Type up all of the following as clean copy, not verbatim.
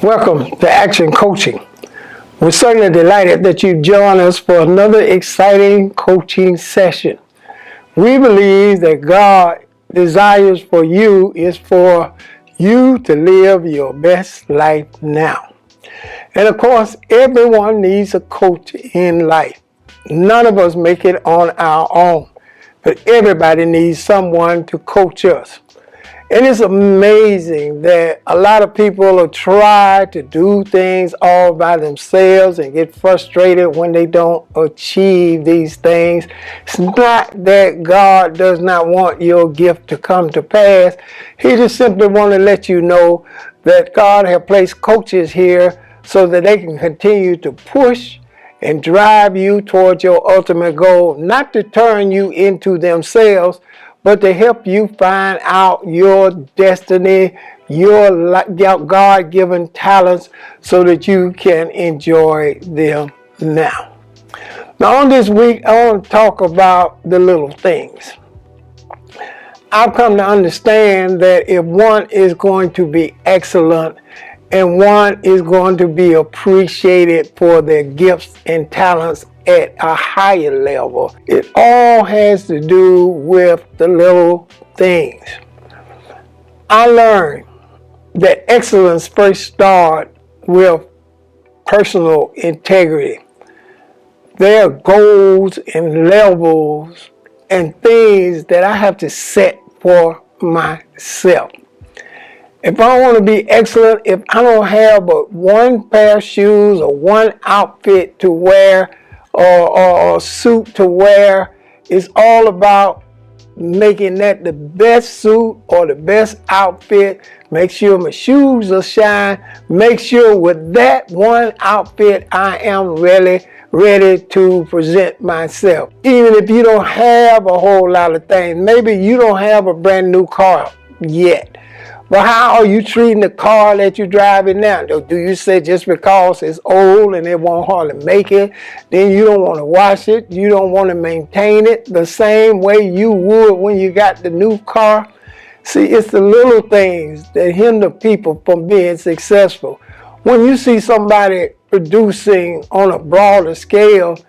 Welcome to Action Coaching. We're certainly delighted that you join us for another exciting coaching session. We believe that God desires for you is for you to live your best life now. And of course, everyone needs a coach in life. None of us make it on our own, but everybody needs someone to coach us. And it's amazing that a lot of people will try to do things all by themselves and get frustrated when they don't achieve these things. It's not that God does not want your gift to come to pass. He just simply wants to let you know that God has placed coaches here so that they can continue to push and drive you towards your ultimate goal, not to turn you into themselves, but to help you find out your destiny, your God-given talents, so that you can enjoy them now. Now, on this week, I want to talk about the little things. I've come to understand that if one is going to be excellent and one is going to be appreciated for their gifts and talents at a higher level, it all has to do with the little things. I learned that excellence first starts with personal integrity. There are goals and levels and things that I have to set for myself. If I want to be excellent, if I don't have but one pair of shoes or one outfit to wear or a suit to wear, it's all about making that the best suit or the best outfit. Make sure my shoes will shine. Make sure with that one outfit I am really ready to present myself. Even if you don't have a whole lot of things, maybe you don't have a brand new car yet. But how are you treating the car that you're driving now? Do you say just because it's old and it won't hardly make it, then you don't want to wash it, you don't want to maintain it the same way you would when you got the new car? See, it's the little things that hinder people from being successful. When you see somebody producing on a broader scale,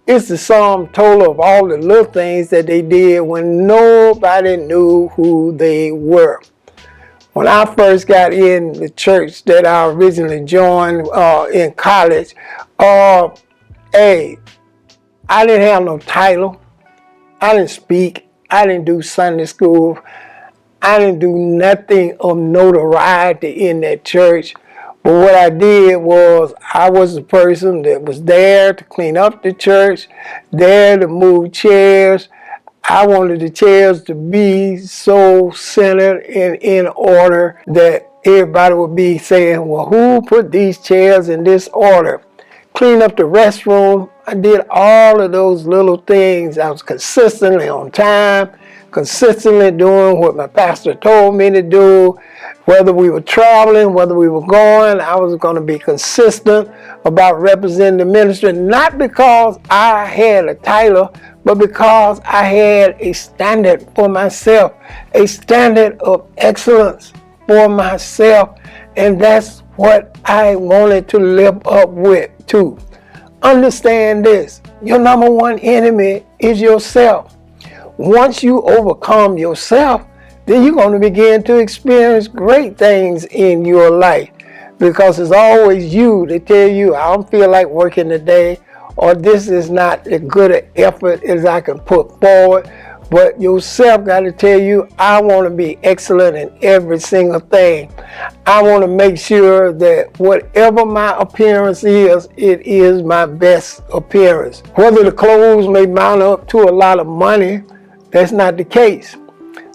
it's the sum total of all the little things that they did when nobody knew who they were. When I first got in the church that I originally joined in college, I didn't have no title. I didn't speak. I didn't do Sunday school. I didn't do nothing of notoriety in that church. But what I did was I was the person that was there to clean up the church, there to move chairs. I wanted the chairs to be so centered and in order that everybody would be saying, well, who put these chairs in this order? Clean up the restroom. I did all of those little things. I was consistently on time, consistently doing what my pastor told me to do. Whether we were traveling, whether we were going, I was going to be consistent about representing the ministry, not because I had a title, but because I had a standard for myself, a standard of excellence for myself, and that's what I wanted to live up with too. Understand this, your number one enemy is yourself. Once you overcome yourself, then you're going to begin to experience great things in your life, because it's always you that tell you, I don't feel like working today, or this is not as good an effort as I can put forward. But yourself got to tell you, I want to be excellent in every single thing. I want to make sure that whatever my appearance is, it is my best appearance. Whether the clothes may mount up to a lot of money, that's not the case.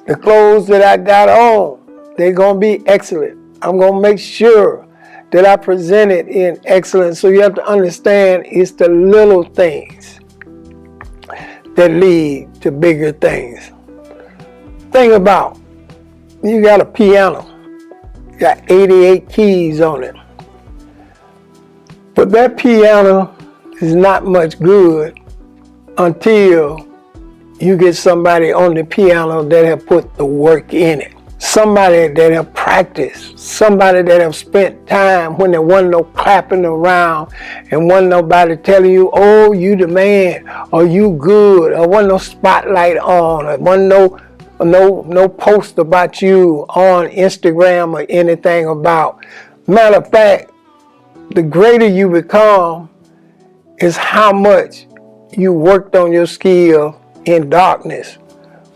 The clothes that I got on, they're going to be excellent. I'm going to make sure that I present it in excellence. So you have to understand it's the little things that lead to bigger things. Think about, you got a piano, got 88 keys on it. But that piano is not much good until you get somebody on the piano that have put the work in it. somebody that have practiced, somebody that have spent time when there wasn't no clapping around and wasn't nobody telling you, oh, you the man, or you good, or wasn't no spotlight on, or wasn't no post about you on Instagram or anything about. Matter of fact, the greater you become is how much you worked on your skill in darkness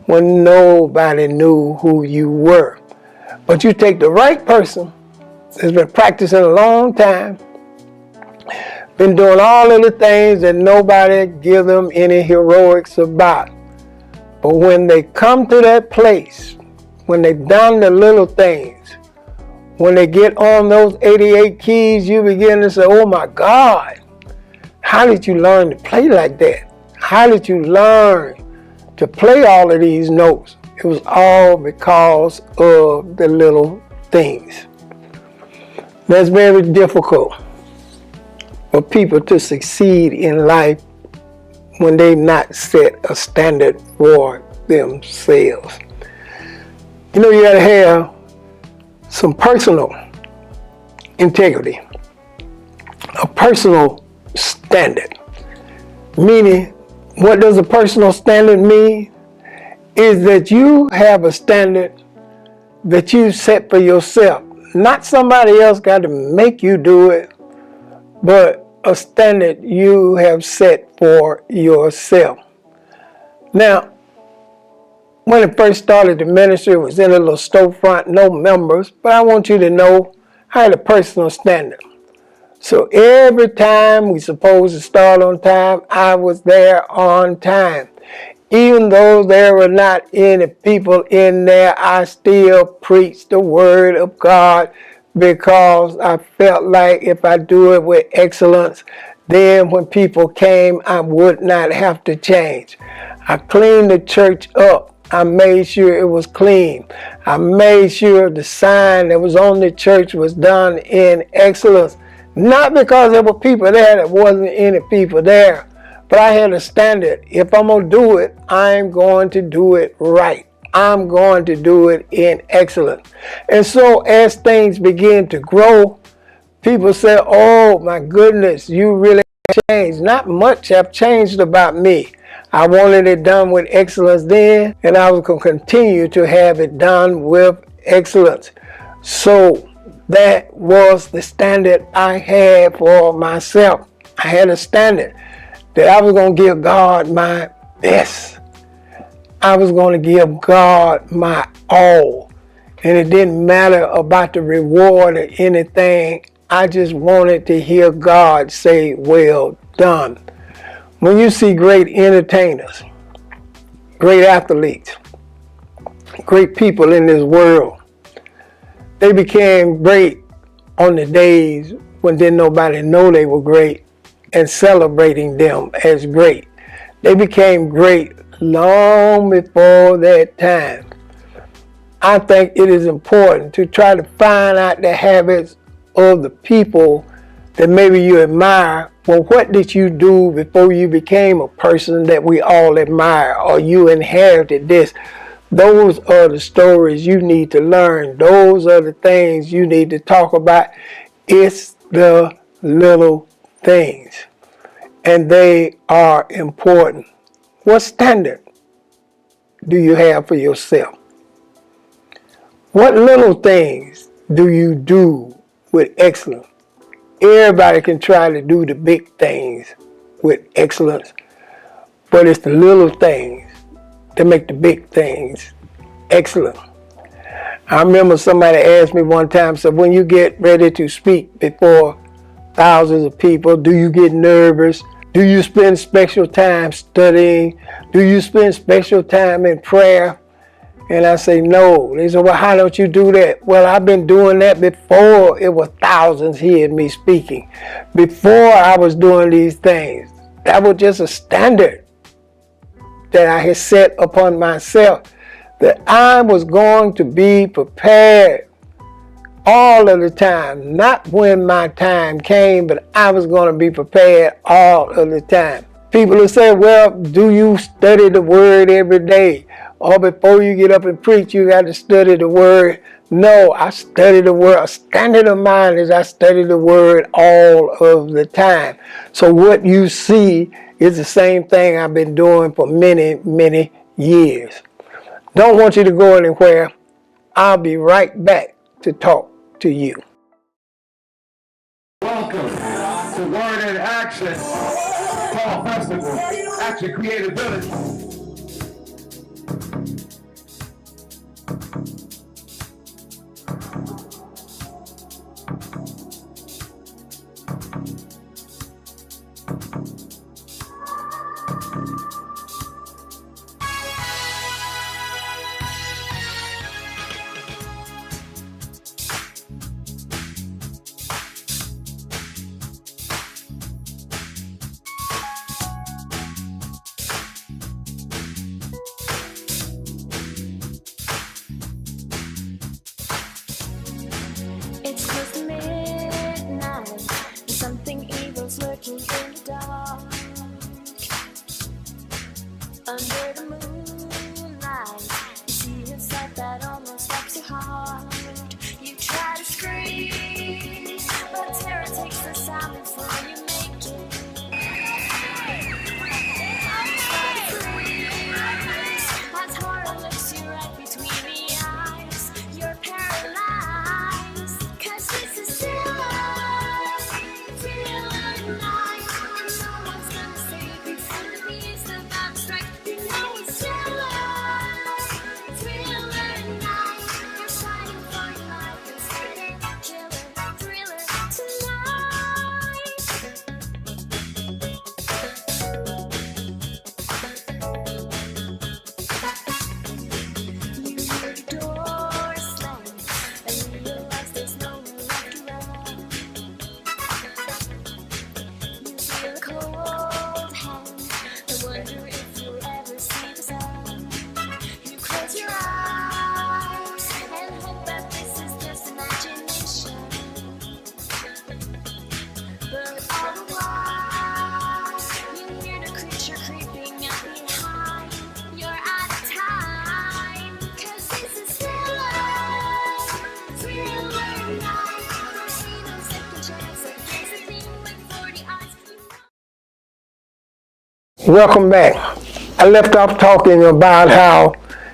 when nobody knew who you were. But you take the right person that's been practicing a long time, been doing all of the things that nobody give them any heroics about. But when they come to that place, when they done the little things, when they get on those 88 keys, you begin to say, oh my God, how did you learn to play like that? How did you learn to play all of these notes? It was all because of the little things. That's very difficult for people to succeed in life when they not set a standard for themselves. You know, you gotta have some personal integrity, a personal standard. Meaning, what does a personal standard mean? Is that you have a standard that you set for yourself. Not somebody else got to make you do it, but a standard you have set for yourself. Now, when I first started the ministry, it was in a little storefront, no members, but I want you to know I had a personal standard. So every time we supposed to start on time, I was there on time. Even though there were not any people in there, I still preached the word of God because I felt like if I do it with excellence, then when people came, I would not have to change. I cleaned the church up. I made sure it was clean. I made sure the sign that was on the church was done in excellence. Not because there were people there that wasn't any people there, but I had a standard. If I'm going to do it, I'm going to do it right. I'm going to do it in excellence. And so as things begin to grow, people say, oh my goodness, you really changed. Not much have changed about me. I wanted it done with excellence then, and I was going to continue to have it done with excellence. So that was the standard I had for myself. I had a standard that I was going to give God my best. I was going to give God my all. And it didn't matter about the reward or anything. I just wanted to hear God say, well done. When you see great entertainers, great athletes, great people in this world, they became great on the days when didn't nobody know they were great and celebrating them as great. They became great long before that time. I think it is important to try to find out the habits of the people that maybe you admire. Well, what did you do before you became a person that we all admire, or you inherited this? Those are the stories you need to learn. Those are the things you need to talk about. It's the little things, and they are important. What standard do you have for yourself? What little things do you do with excellence? Everybody can try to do the big things with excellence, but it's the little things that make the big things excellent. I remember somebody asked me one time, so when you get ready to speak before thousands of people, do you get nervous? Do you spend special time studying? Do you spend special time in prayer? And I say, no. They say, well, how don't you do that? Well, I've been doing that before it was thousands hearing me speaking. Before I was doing these things. That was just a standard that I had set upon myself, that I was going to be prepared all of the time. Not when my time came, but I was going to be prepared all of the time. People will say, well, do you study the word every day? or before you get up and preach, you got to study the word. No, I study the word. A standard of mine is I study the word all of the time. So what you see is the same thing I've been doing for many, many years. Don't want you to go anywhere. I'll be right back to talk to you. Welcome to Word in Action Fall Festival, Action Creativity. It's just midnight, and something evil's lurking in the dark. Under the moonlight, you see a sight that almost breaks your heart. You try to scream, but terror takes the sound before you make it. As horror looks you right between the eyes, you're paralyzed. 'Cause this is thriller, thriller night, and no one's gonna save you. Enemy is about to strike. You know it's thriller night. You're fighting for your life, you're scared, killer, thriller tonight. You hear the door slam and realize there's nowhere left to run. You feel a cold hand and wonder if you'll ever see the sun. You close your eyes and hope that this is just imagination. But all the while, you hear the creature creeping up behind. You're out of time, 'cause this is thriller night. There's no second chance, there's a thing with 40 eyes. Welcome back. I left off talking about how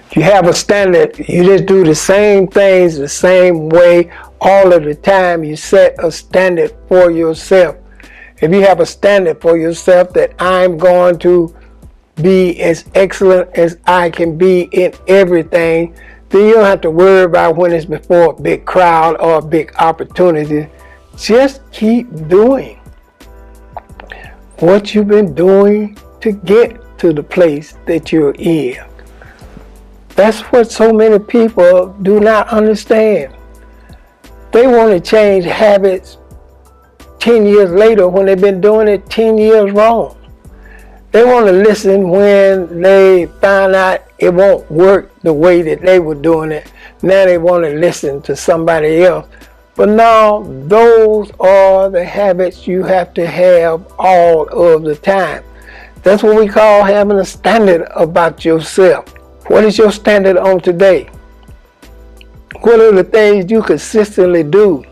if you have a standard, you just do the same things the same way all of the time. You set a standard for yourself. If you have a standard for yourself that I'm going to be as excellent as I can be in everything, then you don't have to worry about when it's before a big crowd or a big opportunity. Just keep doing what you've been doing to get to the place that you're in. That's what so many people do not understand. They want to change habits 10 years later when they've been doing it 10 years wrong. They want to listen when they find out it won't work the way that they were doing it. Now they want to listen to somebody else. But no, those are the habits you have to have all of the time. That's what we call having a standard about yourself. What is your standard on today? What are the things you consistently do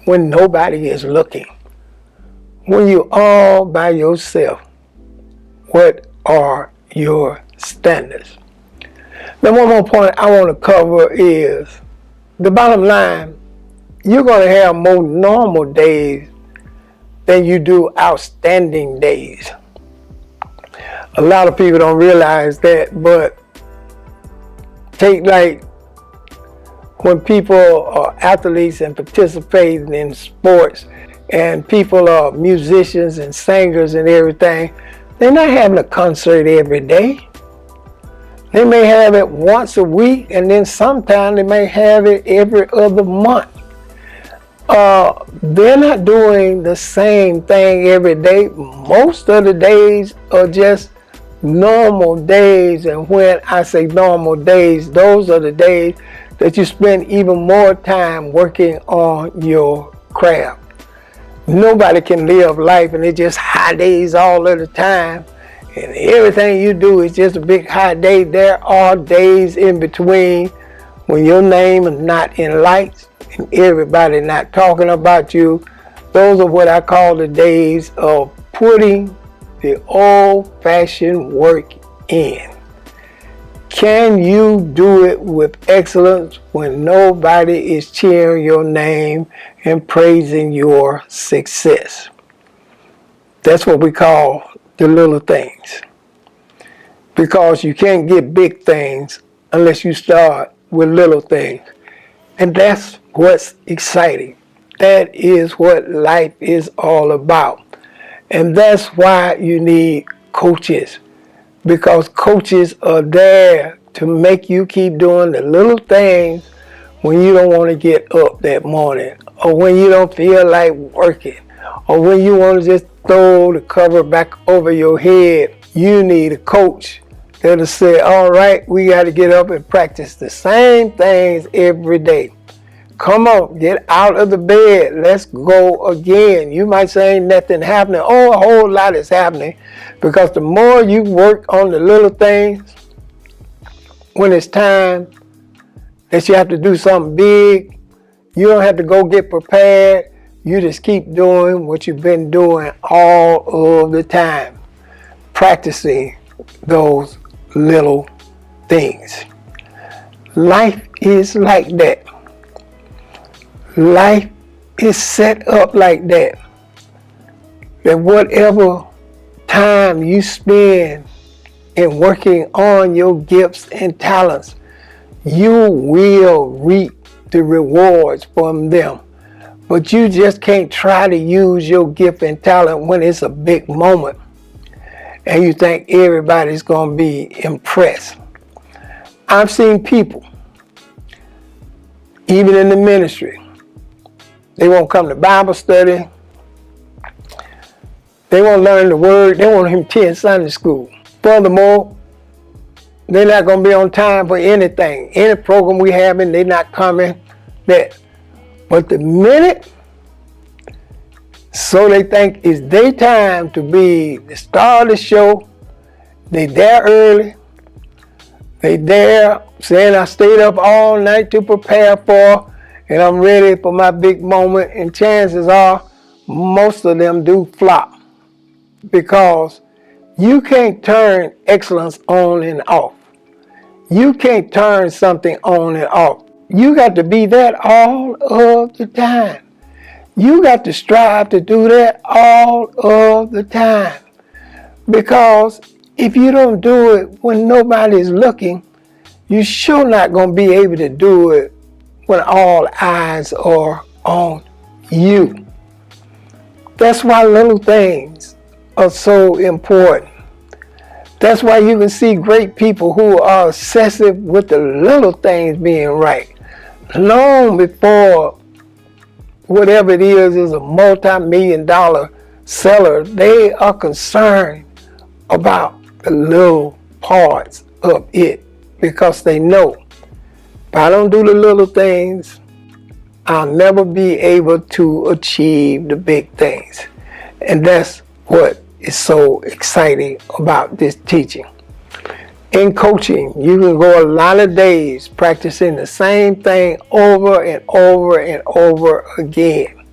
when nobody is looking? When you're all by yourself, what are your standards? Now, one more point I want to cover is the bottom line. You're going to have more normal days than you do outstanding days. A lot of people don't realize that, but take like when people are athletes and participating in sports, and people are musicians and singers and everything, they're not having a concert every day. They may have it once a week, and then sometimes they may have it every other month. They're not doing the same thing every day. Most of the days are just normal days, and when I say normal days, those are the days that you spend even more time working on your craft. Nobody can live life and it's just high days all of the time, and everything you do is just a big high day. There are days in between when your name is not in lights and everybody not talking about you. Those are what I call the days of putting the old-fashioned work in. Can you do it with excellence when nobody is cheering your name and praising your success? That's what we call the little things. Because you can't get big things unless you start with little things. And that's what's exciting. That is what life is all about. And that's why you need coaches. Because coaches are there to make you keep doing the little things when you don't want to get up that morning, or when you don't feel like working, or when you want to just throw the cover back over your head. You need a coach that'll say, all right, we got to get up and practice the same things every day. Come on, get out of the bed. Let's go again. You might say ain't nothing happening. Oh, a whole lot is happening, because the more you work on the little things, when it's time that you have to do something big, you don't have to go get prepared. You just keep doing what you've been doing all of the time, practicing those little things. Life is like that. Life is set up like that. That whatever time you spend in working on your gifts and talents, you will reap the rewards from them. But you just can't try to use your gift and talent when it's a big moment and you think everybody's going to be impressed. I've seen people, even in the ministry, they won't come to Bible study. They won't learn the word. They won't even attend Sunday school. Furthermore, they're not going to be on time for anything. Any program we have, they're not coming. But the minute, so they think it's their time to be the star of the show, they there early. They there saying, I stayed up all night to prepare for, and I'm ready for my big moment. And chances are, most of them do flop. Because you can't turn excellence on and off. You can't turn something on and off. You got to be that all of the time. You got to strive to do that all of the time. Because if you don't do it when nobody's looking, you're sure not going to be able to do it when all eyes are on you. That's why little things are so important. That's why you can see great people who are obsessive with the little things being right. Long before whatever it is a multi-million-dollar seller, they are concerned about the little parts of it, because they know if I don't do the little things, I'll never be able to achieve the big things. And that's what is so exciting about this teaching. In coaching, you can go a lot of days practicing the same thing over and over and over again.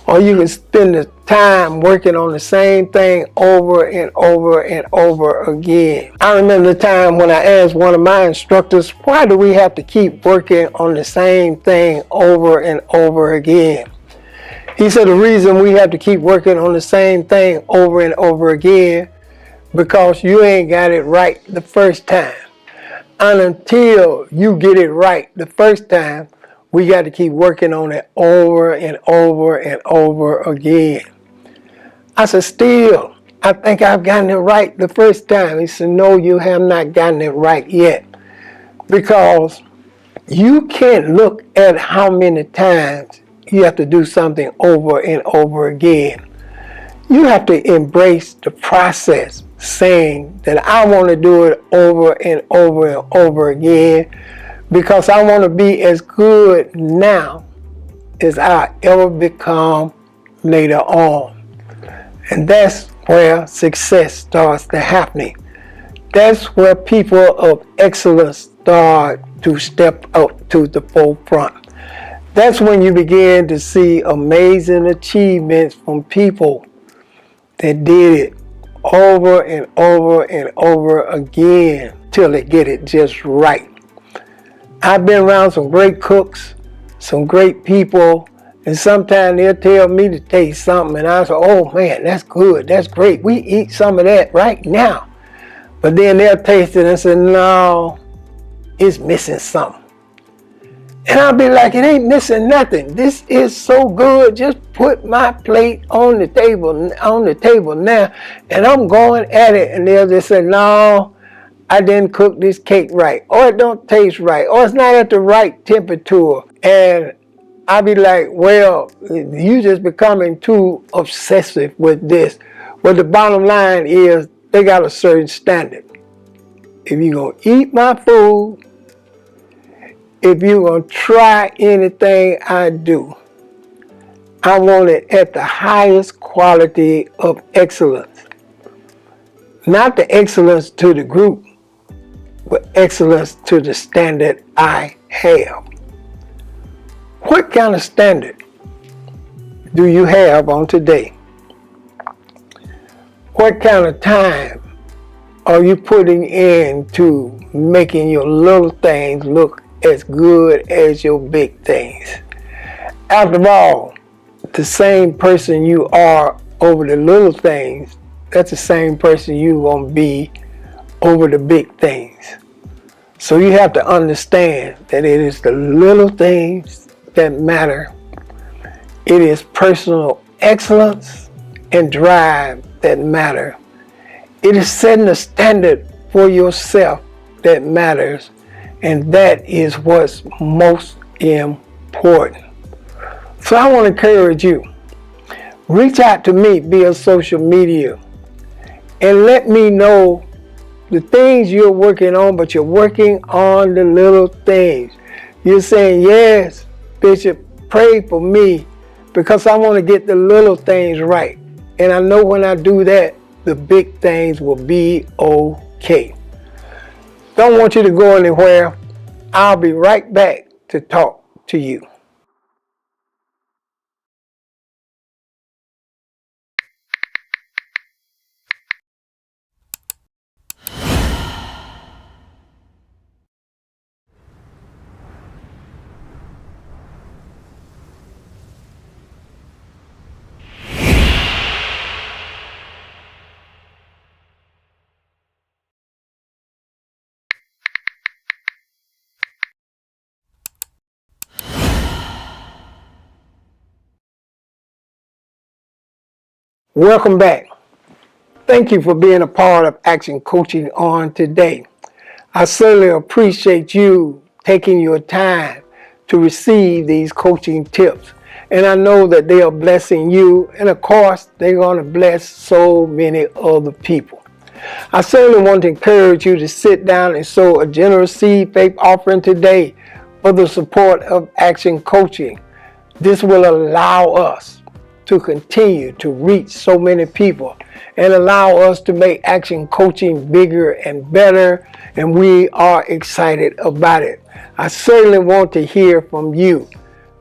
Or you can spend the time working on the same thing over and over and over again. I remember the time when I asked one of my instructors, why do we have to keep working on the same thing over and over again? He said the reason we have to keep working on the same thing over and over again, because you ain't got it right the first time. And until you get it right the first time, we got to keep working on it over and over and over again. I said, still, I think I've gotten it right the first time. He said, no, you have not gotten it right yet. Because you can't look at how many times you have to do something over and over again. You have to embrace the process, saying that I want to do it over and over and over again, because I want to be as good now as I ever become later on. And that's where success starts to happening. That's where people of excellence start to step up to the forefront. That's when you begin to see amazing achievements from people that did it over and over and over again till they get it just right. I've been around some great cooks, some great people, and sometimes they'll tell me to taste something and I say, oh man, that's good, that's great. We eat some of that right now. But then they'll taste it and say, no, it's missing something. And I'll be like, it ain't missing nothing. This is so good. Just put my plate on the table now, and I'm going at it. And they'll just say, no, I didn't cook this cake right, or it don't taste right, or it's not at the right temperature. And I'll be like, well, you just becoming too obsessive with this. Well, the bottom line is they got a certain standard. If you're going to eat my food, if you're going to try anything I do, I want it at the highest quality of excellence. Not the excellence to the group, but excellence to the standard I have. What kind of standard do you have on today? What kind of time are you putting into making your little things look as good as your big things? After all, the same person you are over the little things, that's the same person you're going to be over the big things. So you have to understand that it is the little things that matter. It is personal excellence and drive that matter. It is setting a standard for yourself that matters. And that is what's most important. So I want to encourage you. Reach out to me via social media and let me know the things you're working on, but you're working on the little things. You're saying, yes, Bishop, pray for me because I want to get the little things right. And I know when I do that, the big things will be okay. Don't want you to go anywhere. I'll be right back to talk to you. Welcome back. Thank you for being a part of Action Coaching on today. I certainly appreciate you taking your time to receive these coaching tips. And I know that they are blessing you. And of course, they're going to bless so many other people. I certainly want to encourage you to sit down and sow a generous seed faith offering today for the support of Action Coaching. This will allow us to continue to reach so many people and allow us to make Action Coaching bigger and better, and we are excited about it. I certainly want to hear from you.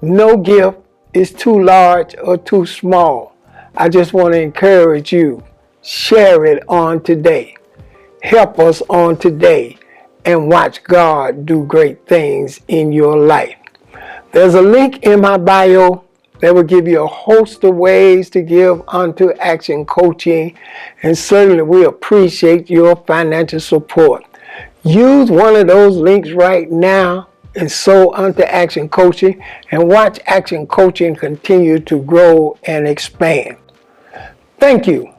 No gift is too large or too small. I just want to encourage you. Share it on today. Help us on today and watch God do great things in your life. There's a link in my bio that will give you a host of ways to give unto Action Coaching, and certainly we appreciate your financial support. Use one of those links right now and sow unto Action Coaching and watch Action Coaching continue to grow and expand. Thank you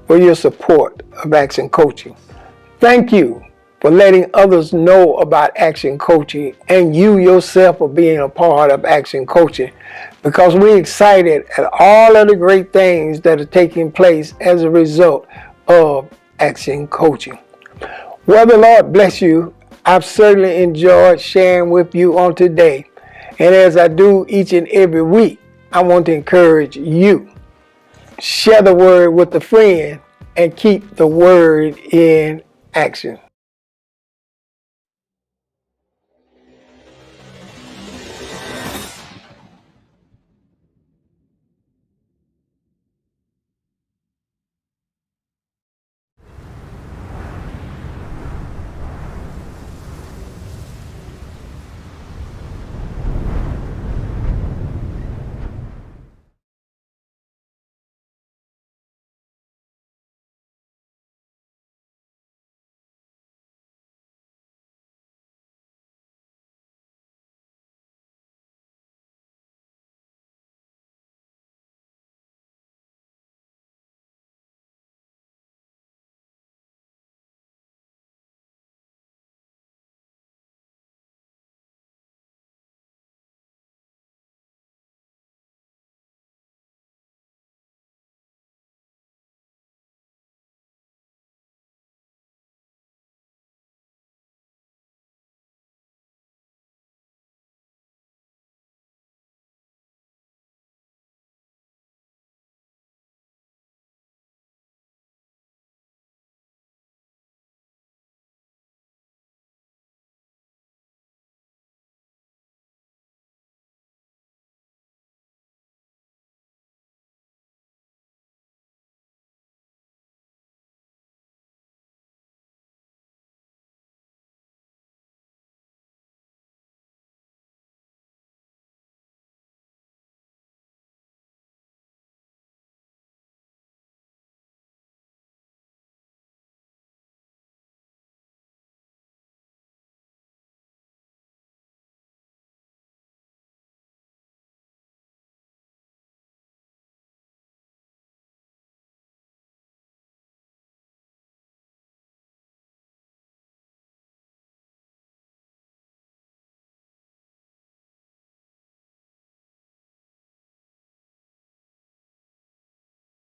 for your support of Action Coaching. Thank you for letting others know about Action Coaching and you yourself for being a part of Action Coaching, because we're excited at all of the great things that are taking place as a result of Action Coaching. Well, the Lord bless you. I've certainly enjoyed sharing with you on today. And as I do each and every week, I want to encourage you. Share the word with a friend and keep the word in action.